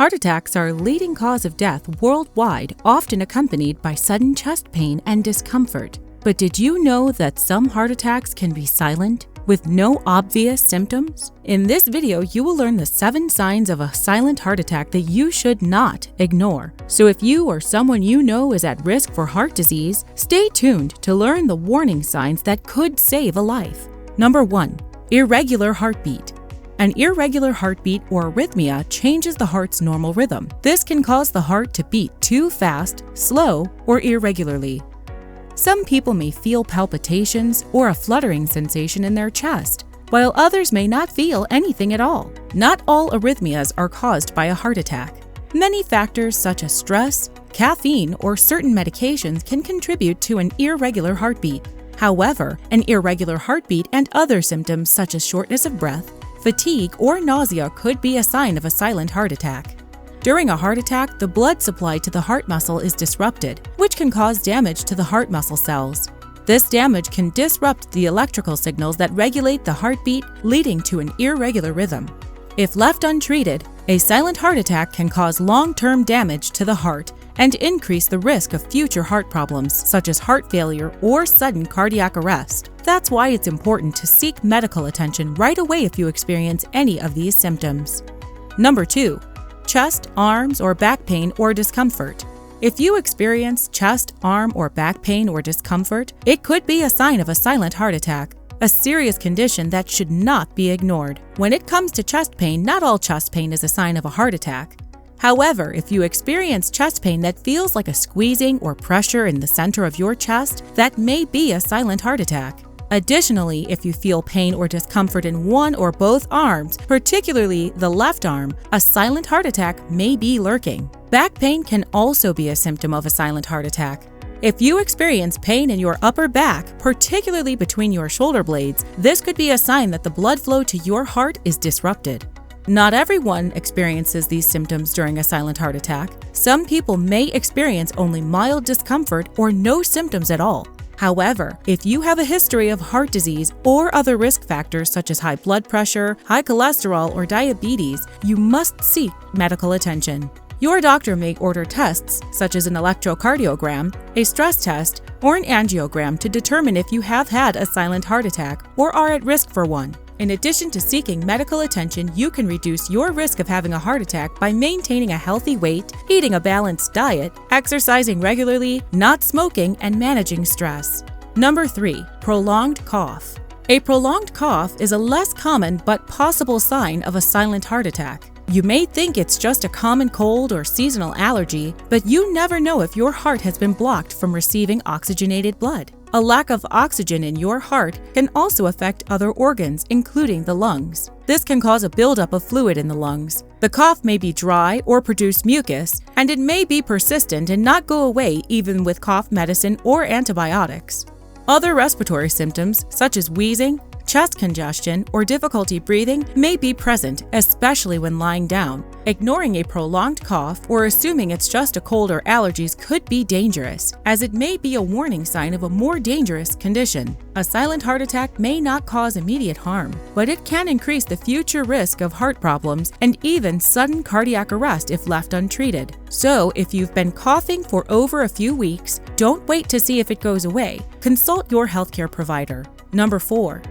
Heart attacks are a leading cause of death worldwide, often accompanied by sudden chest pain and discomfort. But did you know that some heart attacks can be silent, with no obvious symptoms? In this video, you will learn the 7 signs of a silent heart attack that you should not ignore. So if you or someone you know is at risk for heart disease, stay tuned to learn the warning signs that could save a life. Number 1. Irregular heartbeat. An irregular heartbeat or arrhythmia changes the heart's normal rhythm. This can cause the heart to beat too fast, slow, or irregularly. Some people may feel palpitations or a fluttering sensation in their chest, while others may not feel anything at all. Not all arrhythmias are caused by a heart attack. Many factors such as stress, caffeine, or certain medications can contribute to an irregular heartbeat. However, an irregular heartbeat and other symptoms such as shortness of breath, fatigue, or nausea could be a sign of a silent heart attack. During a heart attack, the blood supply to the heart muscle is disrupted, which can cause damage to the heart muscle cells. This damage can disrupt the electrical signals that regulate the heartbeat, leading to an irregular rhythm. If left untreated, a silent heart attack can cause long-term damage to the heart and increase the risk of future heart problems such as heart failure or sudden cardiac arrest. That's why it's important to seek medical attention right away if you experience any of these symptoms. Number 2. Chest, arms, or back pain or discomfort. If you experience chest, arm, or back pain or discomfort, it could be a sign of a silent heart attack, a serious condition that should not be ignored. When it comes to chest pain, not all chest pain is a sign of a heart attack. However, if you experience chest pain that feels like a squeezing or pressure in the center of your chest, that may be a silent heart attack. Additionally, if you feel pain or discomfort in one or both arms, particularly the left arm, a silent heart attack may be lurking. Back pain can also be a symptom of a silent heart attack. If you experience pain in your upper back, particularly between your shoulder blades, this could be a sign that the blood flow to your heart is disrupted. Not everyone experiences these symptoms during a silent heart attack. Some people may experience only mild discomfort or no symptoms at all. However, if you have a history of heart disease or other risk factors such as high blood pressure, high cholesterol, or diabetes, you must seek medical attention. Your doctor may order tests such as an electrocardiogram, a stress test, or an angiogram to determine if you have had a silent heart attack or are at risk for one. In addition to seeking medical attention, you can reduce your risk of having a heart attack by maintaining a healthy weight, eating a balanced diet, exercising regularly, not smoking, and managing stress. Number 3. Prolonged cough. A prolonged cough is a less common but possible sign of a silent heart attack. You may think it's just a common cold or seasonal allergy, but you never know if your heart has been blocked from receiving oxygenated blood. A lack of oxygen in your heart can also affect other organs, including the lungs. This can cause a buildup of fluid in the lungs. The cough may be dry or produce mucus, and it may be persistent and not go away even with cough medicine or antibiotics. Other respiratory symptoms, such as wheezing, chest congestion, or difficulty breathing may be present, especially when lying down. Ignoring a prolonged cough or assuming it's just a cold or allergies could be dangerous, as it may be a warning sign of a more dangerous condition. A silent heart attack may not cause immediate harm, but it can increase the future risk of heart problems and even sudden cardiac arrest if left untreated. So, if you've been coughing for over a few weeks, don't wait to see if it goes away. Consult your healthcare provider. Number 4.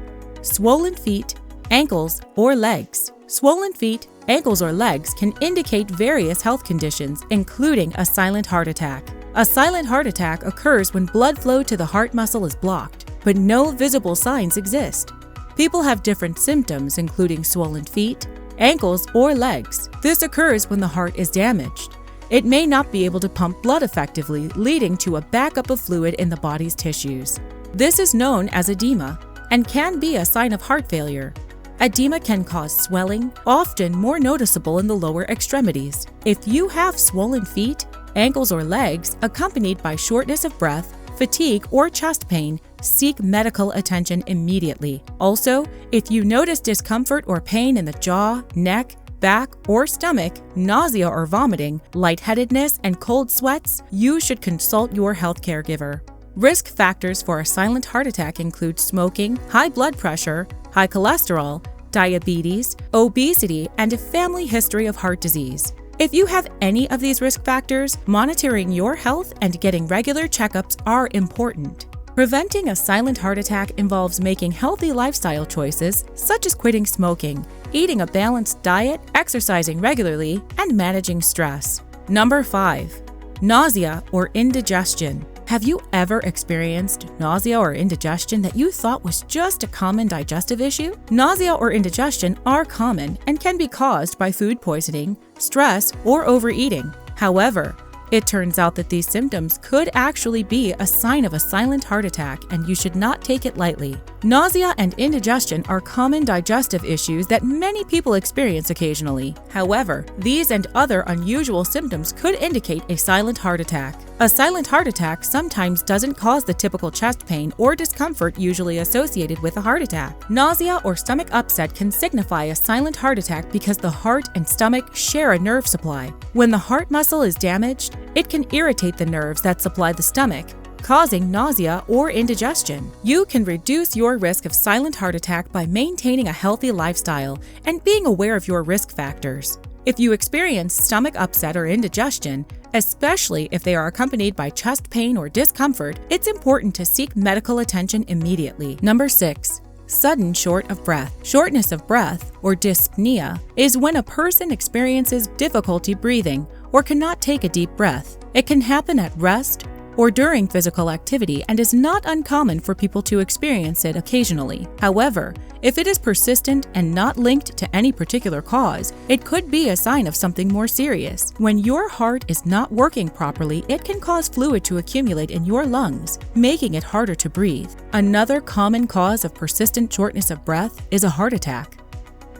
Swollen feet, ankles, or legs. Swollen feet, ankles, or legs can indicate various health conditions, including a silent heart attack. A silent heart attack occurs when blood flow to the heart muscle is blocked, but no visible signs exist. People have different symptoms, including swollen feet, ankles, or legs. This occurs when the heart is damaged. It may not be able to pump blood effectively, leading to a backup of fluid in the body's tissues. This is known as edema and can be a sign of heart failure. Edema can cause swelling, often more noticeable in the lower extremities. If you have swollen feet, ankles, or legs, accompanied by shortness of breath, fatigue, or chest pain, seek medical attention immediately. Also, if you notice discomfort or pain in the jaw, neck, back, or stomach, nausea or vomiting, lightheadedness, and cold sweats, you should consult your health caregiver. Risk factors for a silent heart attack include smoking, high blood pressure, high cholesterol, diabetes, obesity, and a family history of heart disease. If you have any of these risk factors, monitoring your health and getting regular checkups are important. Preventing a silent heart attack involves making healthy lifestyle choices, such as quitting smoking, eating a balanced diet, exercising regularly, and managing stress. Number 5. Nausea or indigestion. Have you ever experienced nausea or indigestion that you thought was just a common digestive issue? Nausea or indigestion are common and can be caused by food poisoning, stress, or overeating. However, it turns out that these symptoms could actually be a sign of a silent heart attack, and you should not take it lightly. Nausea and indigestion are common digestive issues that many people experience occasionally. However, these and other unusual symptoms could indicate a silent heart attack. A silent heart attack sometimes doesn't cause the typical chest pain or discomfort usually associated with a heart attack. Nausea or stomach upset can signify a silent heart attack because the heart and stomach share a nerve supply. When the heart muscle is damaged, it can irritate the nerves that supply the stomach, causing nausea or indigestion. You can reduce your risk of silent heart attack by maintaining a healthy lifestyle and being aware of your risk factors. If you experience stomach upset or indigestion, especially if they are accompanied by chest pain or discomfort, it's important to seek medical attention immediately. Number 6. Sudden short of breath. Shortness of breath, or dyspnea, is when a person experiences difficulty breathing or cannot take a deep breath. It can happen at rest or during physical activity and is not uncommon for people to experience it occasionally. However, if it is persistent and not linked to any particular cause, it could be a sign of something more serious. When your heart is not working properly, it can cause fluid to accumulate in your lungs, making it harder to breathe. Another common cause of persistent shortness of breath is a heart attack.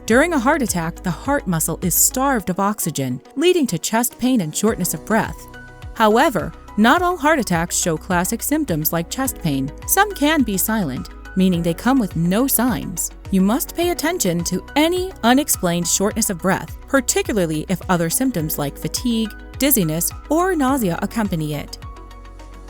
During a heart attack, the heart muscle is starved of oxygen, leading to chest pain and shortness of breath. However, not all heart attacks show classic symptoms like chest pain. Some can be silent, meaning they come with no signs. You must pay attention to any unexplained shortness of breath, particularly if other symptoms like fatigue, dizziness, or nausea accompany it.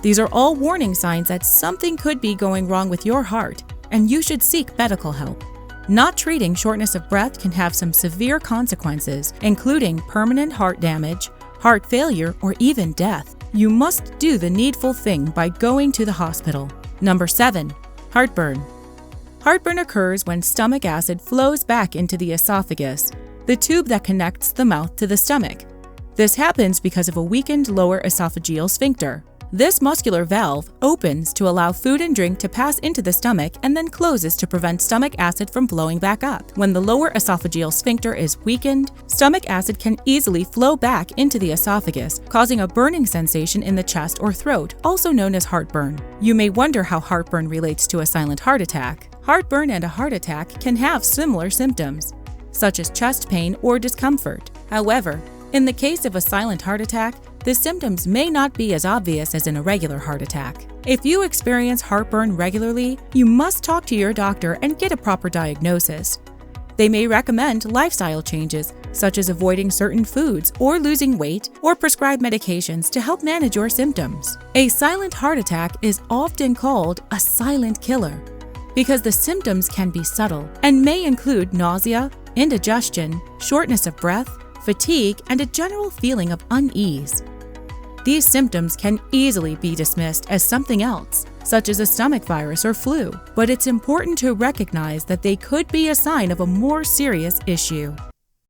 These are all warning signs that something could be going wrong with your heart, and you should seek medical help. Not treating shortness of breath can have some severe consequences, including permanent heart damage, heart failure, or even death. You must do the needful thing by going to the hospital. Number 7. Heartburn. Heartburn occurs when stomach acid flows back into the esophagus, the tube that connects the mouth to the stomach. This happens because of a weakened lower esophageal sphincter. This muscular valve opens to allow food and drink to pass into the stomach and then closes to prevent stomach acid from flowing back up. When the lower esophageal sphincter is weakened, stomach acid can easily flow back into the esophagus, causing a burning sensation in the chest or throat, also known as heartburn. You may wonder how heartburn relates to a silent heart attack. Heartburn and a heart attack can have similar symptoms, such as chest pain or discomfort. However, in the case of a silent heart attack, the symptoms may not be as obvious as in a regular heart attack. If you experience heartburn regularly, you must talk to your doctor and get a proper diagnosis. They may recommend lifestyle changes, such as avoiding certain foods or losing weight, or prescribe medications to help manage your symptoms. A silent heart attack is often called a silent killer because the symptoms can be subtle and may include nausea, indigestion, shortness of breath, fatigue, and a general feeling of unease. These symptoms can easily be dismissed as something else, such as a stomach virus or flu, but it's important to recognize that they could be a sign of a more serious issue.